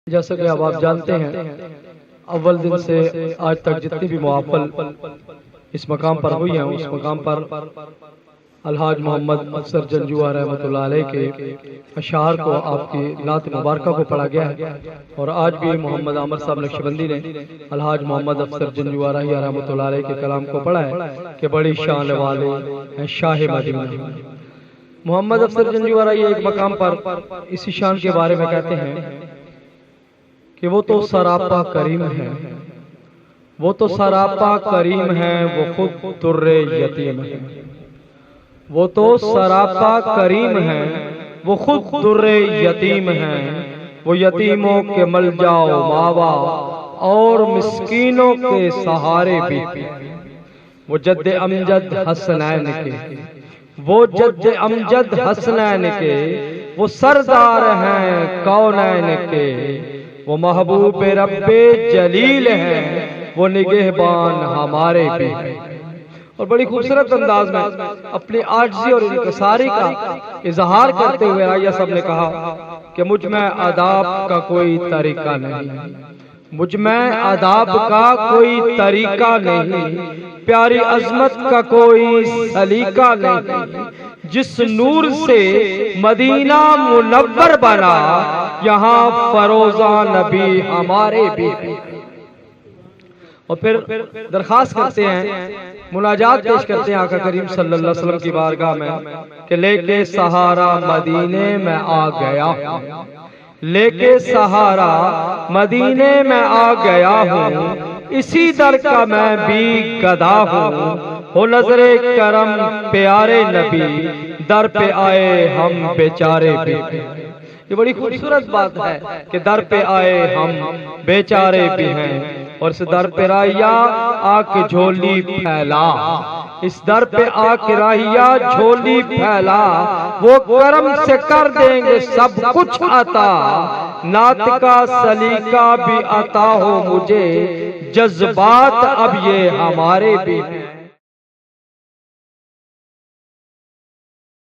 जैसा कि अब आप जानते हैं, अव्वल दिन से आज तक जितनी भी मुआफ़ल इस मकाम पर हुई हैं, उस मकाम पर अलहाज मोहम्मद अफसर जंजुआ रहमतुल्लाह अलैह के अशार को, आपकी नात मुबारक को पढ़ा गया है। और आज भी मोहम्मद आमर साहब नक्शबंदी ने अलहाज मोहम्मद अफसर जंजुआ रहमतुल्लाह अलैह के कलाम को पढ़ा है कि बड़ी शान वाले हैं शाह मदीना। मोहम्मद अफसर जंजुआ एक मकाम पर इसी शान के बारे में कहते हैं कि वो तो सरापा करीम है, वो तो सरापा करीम है, वो खुद दुर्रे यतीम है। वो तो सरापा करीम है, वो खुद दुर्रे यतीम है। वो यतीमों के मल जाओ मावा और मिस्कीनों के सहारे भी। वो जद्दे अमजद हसनैन के, वो जद्दे अमजद हसनैन के, वो सरदार हैं कौनैन के। वो महबूब रब्बे जलील हैं, वो निगहबान हमारे भी। और बड़ी खूबसूरत अंदाज में अपनी आजिज़ी और इनकिसारी का इजहार करते हुए राया साहब ने कहा कि मुझ में अदाब का कोई तरीका नहीं, मुझ में अदाब का कोई तरीका नहीं, प्यारी अजमत का कोई सलीका नहीं। जिस नूर से मदीना मुनव्वर बना, यहाँ फरोजा नबी हमारे भी। और फिर दरखास्त करते हैं, मुनाजात पेश करते हैं आका करीम सल्लल्लाहु अलैहि वसल्लम की बारगाह में कि लेके सहारा मदीने में आ गया, लेके सहारा मदीने में आ गया हूँ, इसी दर का मैं भी गदा हूँ। हो नजरे करम प्यारे नबी, दर पे आए हम बेचारे भी। ये बड़ी खूबसूरत बात है कि दर पे आए हम बेचारे भी हैं। और इस दर पे राहिया आके झोली फैला, इस दर पे आके राहिया झोली फैला। वो करम से कर देंगे सब कुछ अता, नात का सलीका भी अता हो मुझे, जज्बात अब ये हमारे भी।